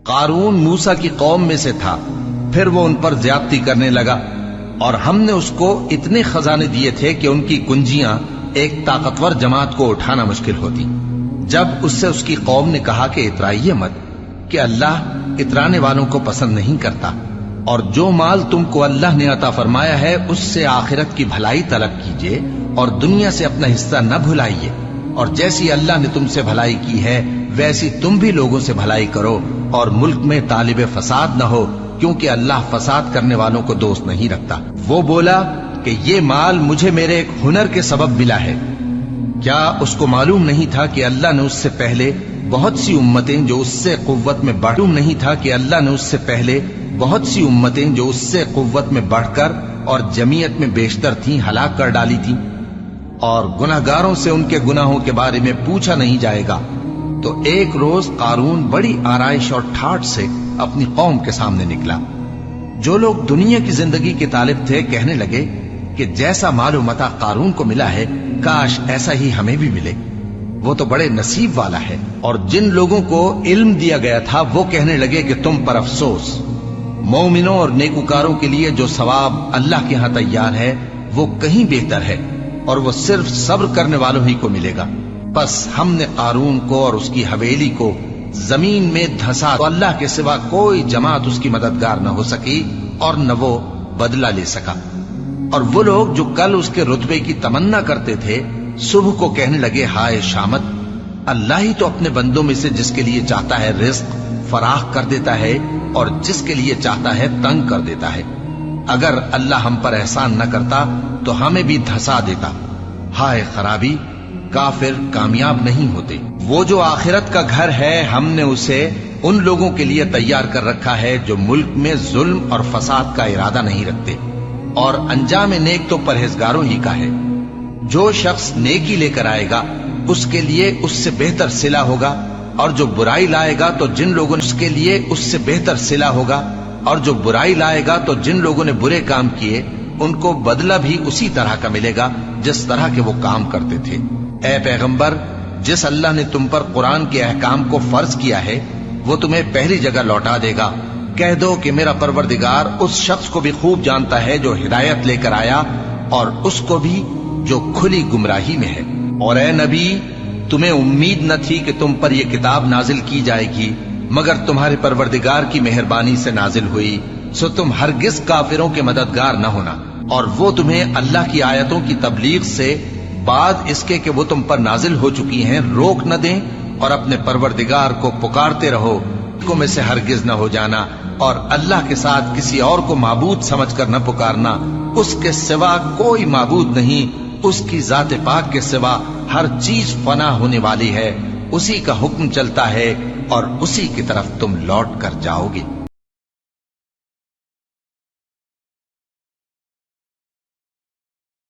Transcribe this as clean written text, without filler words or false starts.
قارون موسیٰ کی قوم میں سے تھا، پھر وہ ان پر زیادتی کرنے لگا، اور ہم نے اس کو اتنے خزانے دیے تھے کہ ان کی کنجیاں ایک طاقتور جماعت کو اٹھانا مشکل ہوتی۔ جب اس سے اس کی قوم نے کہا کہ اترائیے مت، کہ اللہ اترانے والوں کو پسند نہیں کرتا، اور جو مال تم کو اللہ نے عطا فرمایا ہے اس سے آخرت کی بھلائی طلب کیجیے اور دنیا سے اپنا حصہ نہ بھلائیے، اور جیسی اللہ نے تم سے بھلائی کی ہے ویسی تم بھی لوگوں سے بھلائی کرو، اور ملک میں طالب فساد نہ ہو، کیونکہ اللہ فساد کرنے والوں کو دوست نہیں رکھتا۔ وہ بولا کہ یہ مال مجھے میرے ایک ہنر کے سبب ملا ہے۔ کیا اس کو معلوم نہیں تھا کہ اللہ نے اس سے پہلے بہت سی امتیں جو اس سے قوت میں قوت میں بڑھ کر اور جمعیت میں بیشتر تھیں ہلاک کر ڈالی تھیں، اور گناہگاروں سے ان کے گناہوں کے بارے میں پوچھا نہیں جائے گا۔ تو ایک روز قارون بڑی آرائش اور ٹھاٹھ سے اپنی قوم کے سامنے نکلا۔ جو لوگ دنیا کی زندگی کے طالب تھے کہنے لگے کہ جیسا مال و متاع قارون کو ملا ہے کاش ایسا ہی ہمیں بھی ملے، وہ تو بڑے نصیب والا ہے۔ اور جن لوگوں کو علم دیا گیا تھا وہ کہنے لگے کہ تم پر افسوس، مومنوں اور نیکوکاروں کے لیے جو ثواب اللہ کے ہاں تیار ہے وہ کہیں بہتر ہے، اور وہ صرف صبر کرنے والوں ہی کو ملے گا۔ پس ہم نے قارون کو اور اس کی حویلی کو زمین میں دھسا، تو اللہ کے سوا کوئی جماعت اس کی مددگار نہ ہو سکی اور نہ وہ بدلہ لے سکا۔ اور وہ لوگ جو کل اس کے رتبے کی تمنا کرتے تھے صبح کو کہنے لگے ہائے شامت، اللہ ہی تو اپنے بندوں میں سے جس کے لیے چاہتا ہے رزق فراخ کر دیتا ہے اور جس کے لیے چاہتا ہے تنگ کر دیتا ہے۔ اگر اللہ ہم پر احسان نہ کرتا تو ہمیں بھی دھسا دیتا۔ ہائے خرابی، کافر کامیاب نہیں ہوتے۔ وہ جو آخرت کا گھر ہے ہم نے اسے ان لوگوں کے لیے تیار کر رکھا ہے جو ملک میں ظلم اور فساد کا ارادہ نہیں رکھتے، اور انجام نیک تو پرہیزگاروں ہی کا ہے۔ جو شخص نیکی لے کر آئے گا اس کے لیے اس سے بہتر صلہ ہوگا، اور جو برائی لائے گا تو جن لوگوں نے اس کے لیے اس سے بہتر صلہ ہوگا، اور جو برائی لائے گا تو جن لوگوں نے برے کام کیے ان کو بدلہ بھی اسی طرح کا ملے گا جس طرح کے وہ کام کرتے تھے۔ اے پیغمبر، جس اللہ نے تم پر قرآن کے احکام کو فرض کیا ہے وہ تمہیں پہلی جگہ لوٹا دے گا۔ کہہ دو کہ میرا پروردگار اس شخص کو بھی خوب جانتا ہے جو ہدایت لے کر آیا، اور اس کو بھی جو کھلی گمراہی میں ہے۔ اور اے نبی، تمہیں امید نہ تھی کہ تم پر یہ کتاب نازل کی جائے گی مگر تمہارے پروردگار کی مہربانی سے نازل ہوئی، سو تم ہرگز کافروں کے مددگار نہ ہونا، اور وہ تمہیں اللہ کی آیتوں کی تبلیغ سے بعد اس کے کہ وہ تم پر نازل ہو چکی ہیں روک نہ دیں، اور اپنے پروردگار کو پکارتے رہو کو میں سے ہرگز نہ ہو جانا، اور اللہ کے ساتھ کسی اور کو معبود سمجھ کر نہ پکارنا۔ اس کے سوا کوئی معبود نہیں، اس کی ذات پاک کے سوا ہر چیز فنا ہونے والی ہے، اسی کا حکم چلتا ہے اور اسی کی طرف تم لوٹ کر جاؤ گے۔